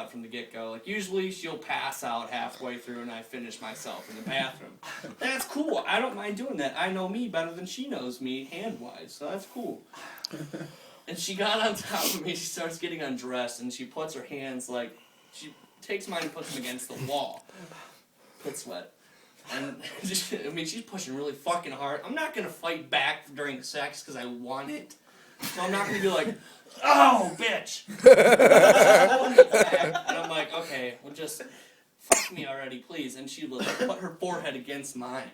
out from the get-go. Like, usually she'll pass out halfway through and I finish myself in the bathroom. That's cool. I don't mind doing that. I know me better than she knows me hand-wise, so that's cool. And she got on top of me, she starts getting undressed, and she puts her hands, like, she takes mine and puts them against the wall. Pit sweat. And, I mean, she's pushing really fucking hard. I'm not gonna fight back during sex because I want it. So I'm not gonna be like, oh, bitch! And I'm like, okay, well, just fuck me already, please. And she like, put her forehead against mine.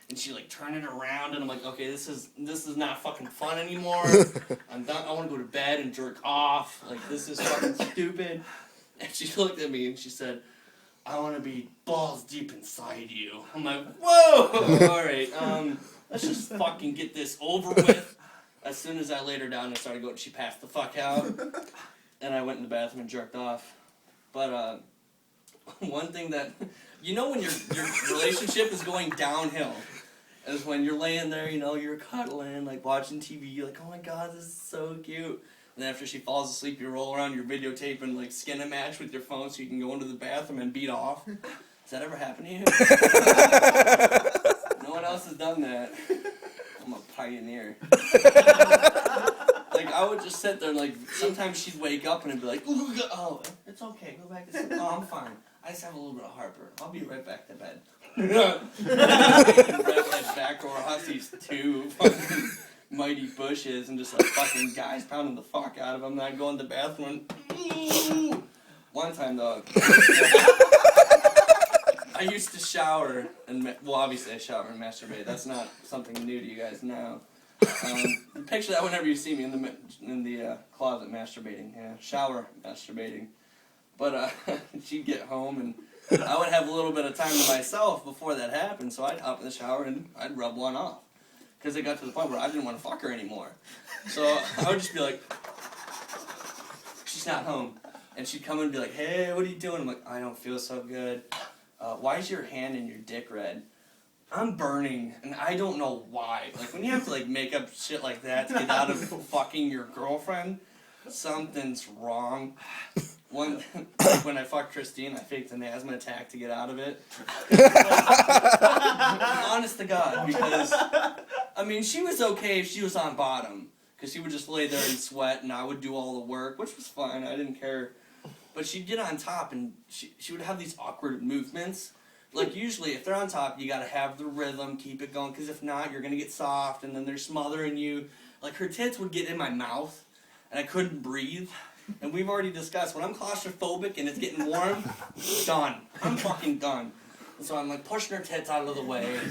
And she like turned it around, and I'm like, okay, this is not fucking fun anymore. I'm done. I want to go to bed and jerk off. Like, this is fucking stupid. And she looked at me and she said, I want to be balls deep inside you. I'm like, whoa! All right, let's just fucking get this over with. As soon as I laid her down and started going, she passed the fuck out. And I went in the bathroom and jerked off. But one thing that, you know, when your relationship is going downhill, is when you're laying there, you know, you're cuddling, like watching TV, you're like, oh my god, this is so cute. And then after she falls asleep, you roll around, you're videotaping, like, skin a match with your phone so you can go into the bathroom and beat off. Has that ever happened to you? No one else has done that. I'm a pioneer. Like, I would just sit there, like, sometimes she'd wake up and I'd be like, ooh, oh, it's okay, go back to sleep. Oh, I'm fine. I just have a little bit of heartburn. I'll be right back to bed. Redhead back door hussies, 2 fucking mighty bushes, and just like fucking guys pounding the fuck out of them. Then I'd go in the bathroom. One time, though, I used to shower, and well, obviously I shower and masturbate. That's not something new to you guys now. Picture that whenever you see me in the closet masturbating. Yeah, shower masturbating. But she'd get home, and I would have a little bit of time to myself before that happened, so I'd hop in the shower and I'd rub one off. Because it got to the point where I didn't want to fuck her anymore. So I would just be like, she's not home. And she'd come in and be like, hey, what are you doing? I'm like, I don't feel so good. Why is your hand and your dick red? I'm burning, and I don't know why. Like, when you have to, like, make up shit like that to get out of fucking your girlfriend, something's wrong. When I fucked Christine, I faked an asthma attack to get out of it. Honest to God, because, I mean, she was okay if she was on bottom, because she would just lay there and sweat, and I would do all the work, which was fine, I didn't care. But she'd get on top, and she would have these awkward movements. Like, usually, if they're on top, you gotta have the rhythm, keep it going, because if not, you're gonna get soft, and then they're smothering you. Like, her tits would get in my mouth, and I couldn't breathe. And we've already discussed, when I'm claustrophobic and it's getting warm, done. I'm fucking done. And so I'm like pushing her tits out of the way. And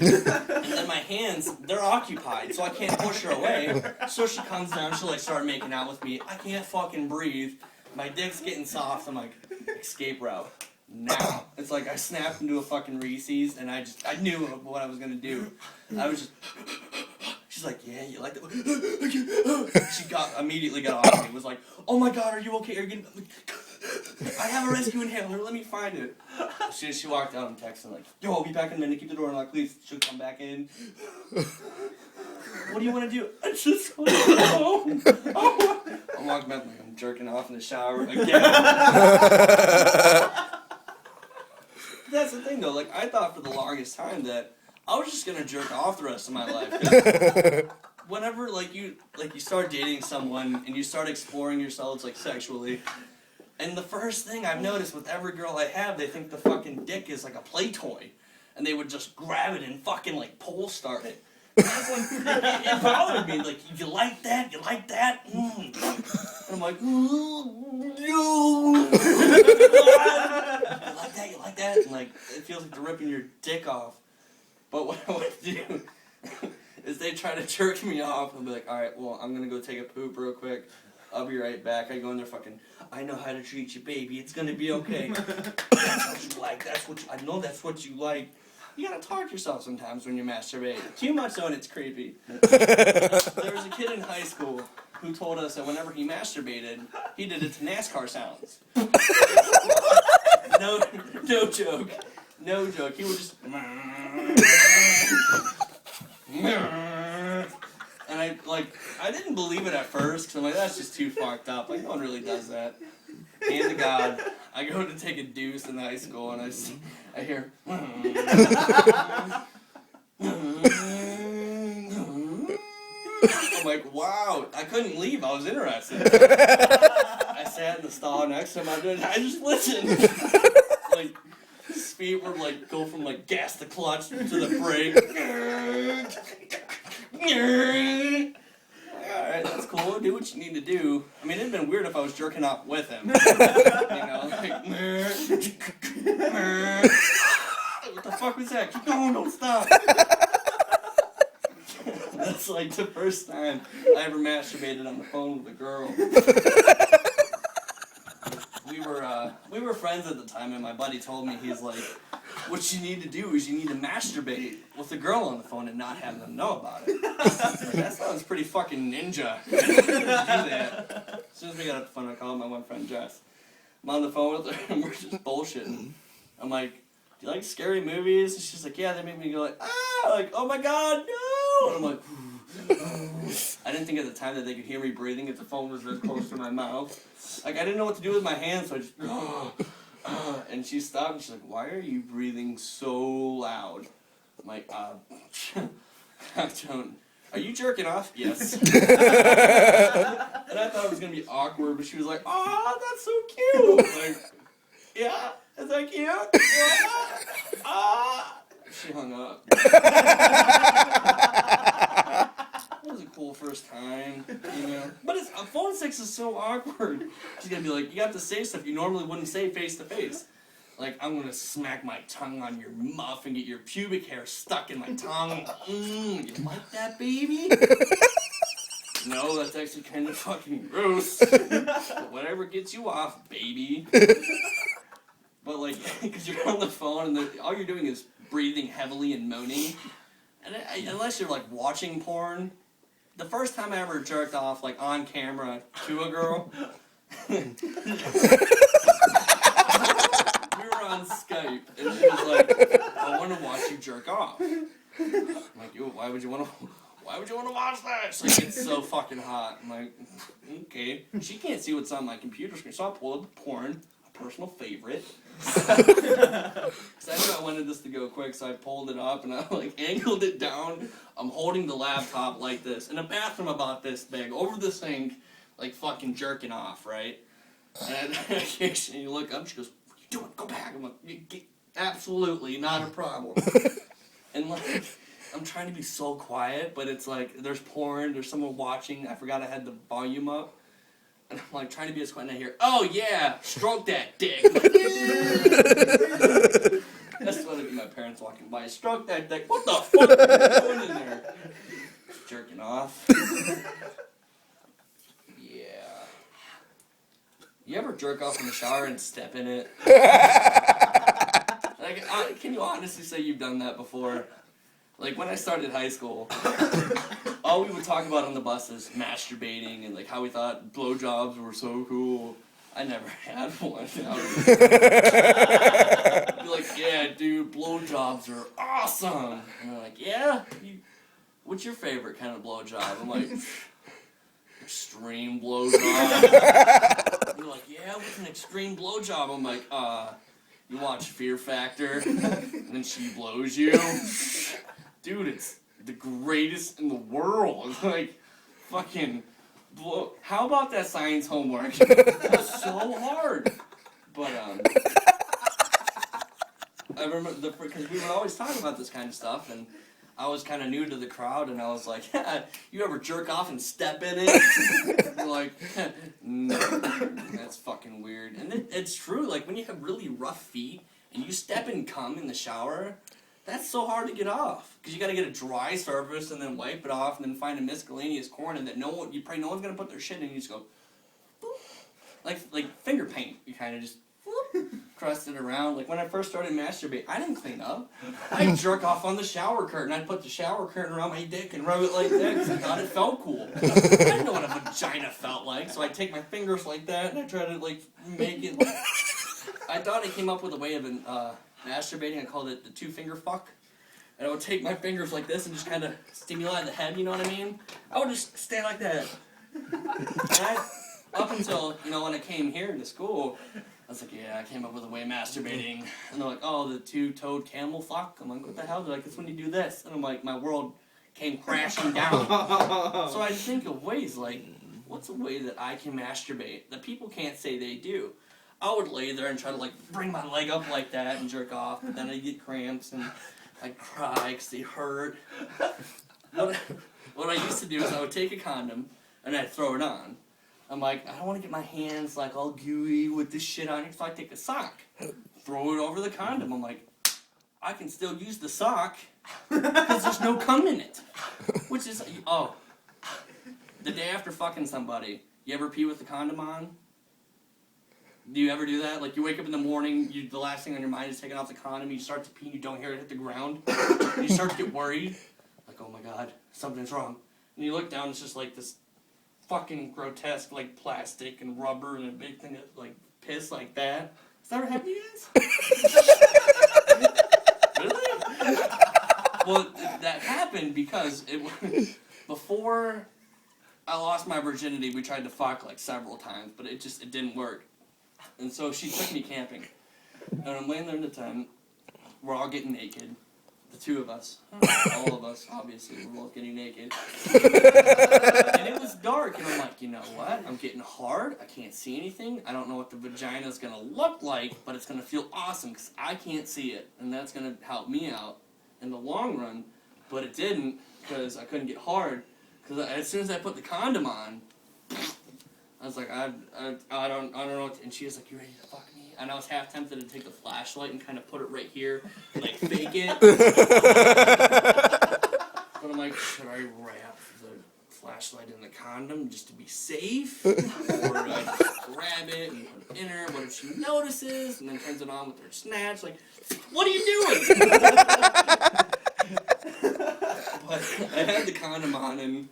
then my hands, they're occupied, so I can't push her away. So she comes down, she'll like start making out with me. I can't fucking breathe. My dick's getting soft. I'm like, escape route. Now. It's like I snapped into a fucking Reese's and I knew what I was gonna do. I was just... She's like, yeah, you like that? She immediately got off me. Was like, oh my god, are you okay? Are you getting... I have a rescue inhaler. Let me find it. As soon as she walked out, I'm texting like, yo, I'll be back in a minute. Keep the door unlocked, please. She'll come back in. What do you want to do? I just want to go home. Oh. I'm walking back like I'm jerking off in the shower again. That's the thing though. Like I thought for the longest time that I was just gonna jerk off the rest of my life. Whenever like you start dating someone and you start exploring yourselves like sexually, and the first thing I've noticed with every girl I have, they think the fucking dick is like a play toy, and they would just grab it and fucking like pole start it. And that's like, it bothered me. Like, you like that? You like that? And I'm like, no. You like that? You like that? And like, it feels like they're ripping your dick off. But what I would do is they try to jerk me off and be like, alright, well, I'm gonna go take a poop real quick. I'll be right back. I go in there fucking, I know how to treat you, baby. It's gonna be okay. That's what you like. I know that's what you like. You gotta talk to yourself sometimes when you masturbate. Too much so and it's creepy. There was a kid in high school who told us that whenever he masturbated, he did it to NASCAR sounds. No joke. No joke. He would just... And I didn't believe it at first, because I'm like, that's just too fucked up. Like, no one really does that. Hand to God, I go to take a deuce in high school, and I hear. I'm like, wow, I couldn't leave. I was interested. I sat in the stall next to him. I just listened. Like, his feet were like, go from like gas to clutch to the brake. Alright, that's cool. Do what you need to do. I mean, it'd been weird if I was jerking off with him. You know, like, what the fuck was that? Keep going, don't stop. That's like the first time I ever masturbated on the phone with a girl. We were friends at the time, and my buddy told me, he's like, what you need to do is you need to masturbate with a girl on the phone and not have them know about it. Like, that sounds pretty fucking ninja. I didn't do that. As soon as we got off the phone, I called my one friend Jess. I'm on the phone with her, and we're just bullshitting. I'm like, do you like scary movies? And she's like, yeah, they make me go like, ah, like, oh my god, no! And I'm like, I didn't think at the time that they could hear me breathing if the phone was this close to my mouth. Like, I didn't know what to do with my hands, so I just, and she stopped and she's like, why are you breathing so loud? I'm like, I don't. Are you jerking off? Yes. And I thought it was going to be awkward, but she was like, oh, that's so cute. I'm like, yeah, is that cute? Yeah. She hung up. It was a cool first time, you know. But phone sex is so awkward. She's gonna be like, you have to say stuff you normally wouldn't say face to face. Like, I'm gonna smack my tongue on your muff and get your pubic hair stuck in my tongue. You like that, baby? No, that's actually kind of fucking gross. But whatever gets you off, baby. But like, because you're on the phone and all you're doing is breathing heavily and moaning. And unless you're like watching porn. The first time I ever jerked off, like, on camera to a girl, we were on Skype, and she was like, I want to watch you jerk off. I'm like, yo, why would you want to watch that? She's like, it's so fucking hot. I'm like, okay. She can't see what's on my computer screen, so I pull up the porn, a personal favorite. Because I knew I wanted this to go quick, so I pulled it up and I like angled it down. I'm holding the laptop like this in a bathroom about this big over the sink, like fucking jerking off, right? And you look up, she goes, "What are you doing? Go back." I'm like, absolutely not a problem. And like, I'm trying to be so quiet, but it's like there's porn, there's someone watching. I forgot I had the volume up. And I'm like trying to be as quiet, and I hear, oh yeah, stroke that dick. That's what it'd be my parents walking by. Stroke that dick. What the fuck are you doing in there? Jerking off. Yeah. You ever jerk off in the shower and step in it? Like, can you honestly say you've done that before? Like, when I started high school, all we would talk about on the bus is masturbating and, like, how we thought blowjobs were so cool. I never had one. I'd be like, yeah, dude, blowjobs are awesome. And they're like, yeah? What's your favorite kind of blowjob? I'm like, extreme blowjob. They're like, yeah, what's an extreme blowjob? I'm like, you watch Fear Factor, and then she blows you. Dude, it's the greatest in the world. Like, fucking blow. How about that science homework? It's so hard. But, I remember, because we would always talk about this kind of stuff, and I was kind of new to the crowd, and I was like, you ever jerk off and step in it? They're like, no, that's fucking weird. And it's true, like, when you have really rough feet, and you step and cum in the shower, that's so hard to get off. Because you got to get a dry surface, and then wipe it off, and then find a miscellaneous corner that no one's going to put their shit in, and you just go, boop. Like finger paint. You kind of just, whoop, crust it around. Like, when I first started masturbating, I didn't clean up. I'd jerk off on the shower curtain. I'd put the shower curtain around my dick and rub it like that because I thought it felt cool. I didn't know what a vagina felt like, so I'd take my fingers like that and I'd try to, like, make it, like... I thought I came up with a way of masturbating. I called it the two-finger fuck. And I would take my fingers like this and just kind of stimulate the head, you know what I mean? I would just stay like that. And up until, when I came here to school, I was like, yeah, I came up with a way of masturbating. And they're like, oh, the two-toed camel fuck? I'm like, what the hell? They're like, it's when you do this. And I'm like, my world came crashing down. So I think of ways like, what's a way that I can masturbate that people can't say they do? I would lay there and try to like bring my leg up like that and jerk off, but then I'd get cramps and I'd cry because they hurt. What I used to do is I would take a condom and I'd throw it on. I'm like, I don't want to get my hands like all gooey with this shit on it, so I take a sock, throw it over the condom. I'm like, I can still use the sock because there's no cum in it. Which is, oh, the day after fucking somebody, you ever pee with the condom on? Do you ever do that? Like, you wake up in the morning, the last thing on your mind is taking off the condom, you start to pee, you don't hear it hit the ground, you start to get worried, like, oh my god, something's wrong. And you look down, it's just like this fucking grotesque, like, plastic and rubber and a big thing of, like, piss like that. Has that ever happened to you guys? Really? Well, that happened because before I lost my virginity, we tried to fuck, like, several times, but it didn't work. And so she took me camping. And I'm laying there in the tent. We're all getting naked. The two of us. All of us, obviously. We're both getting naked. And it was dark. And I'm like, you know what? I'm getting hard. I can't see anything. I don't know what the vagina's going to look like, but it's going to feel awesome because I can't see it. And that's going to help me out in the long run. But it didn't because I couldn't get hard. Because as soon as I put the condom on, I was like, I don't know. And she was like, you ready to fuck me? And I was half tempted to take the flashlight and kind of put it right here, like fake it. But I'm like, should I wrap the flashlight in the condom just to be safe? Or do I just grab it and put it in her? What if she notices and then turns it on with her snatch? Like, what are you doing? But I had the condom on, and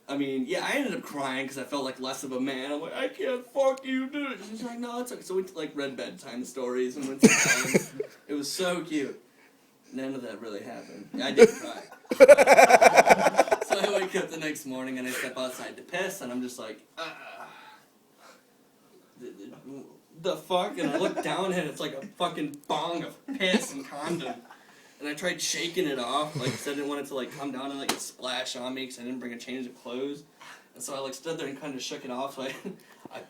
I mean, yeah, I ended up crying because I felt like less of a man. I'm like, I can't fuck you, dude. And she's like, no, it's okay. So we like read bedtime stories and went to bed. It was so cute. None of that really happened. I did cry. So I wake up the next morning and I step outside to piss, and I'm just like, the fuck? And I look down and it's like a fucking bong of piss and condom. And I tried shaking it off, like, because I didn't want it to, like, come down and, like, splash on me, because I didn't bring a change of clothes. And so I, like, stood there and kind of shook it off, so I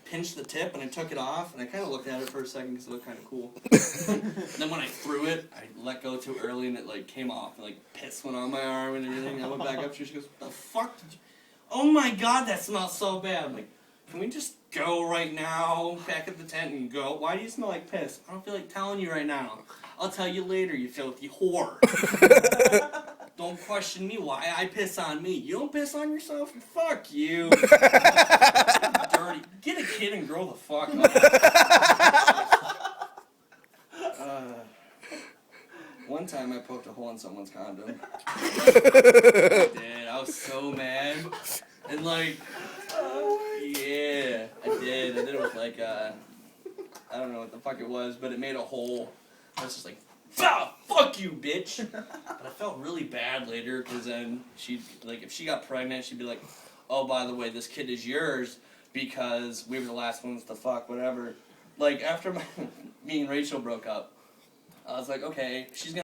pinched the tip, and I took it off, and I kind of looked at it for a second, because it looked kind of cool. And then when I threw it, I let go too early, and it, like, came off, and, like, piss went on my arm and everything. I went back up to her, she goes, what the fuck did you... Oh my god, that smells so bad. I'm like, can we just go right now, back at the tent and go? Why do you smell like piss? I don't feel like telling you right now. I'll tell you later, you filthy whore. Don't question me why I piss on me. You don't piss on yourself? Fuck you. Dirty. Get a kid and grow the fuck up. One time I poked a hole in someone's condom. I did. I was so mad. And like, yeah, I did. I did it with like, I don't know what the fuck it was, but it made a hole. I was just like, ah, fuck you, bitch. But I felt really bad later, because then she'd, like, if she got pregnant, she'd be like, oh, by the way, this kid is yours because we were the last ones to fuck, whatever. Like, after me and Rachel broke up, I was like, okay, she's gonna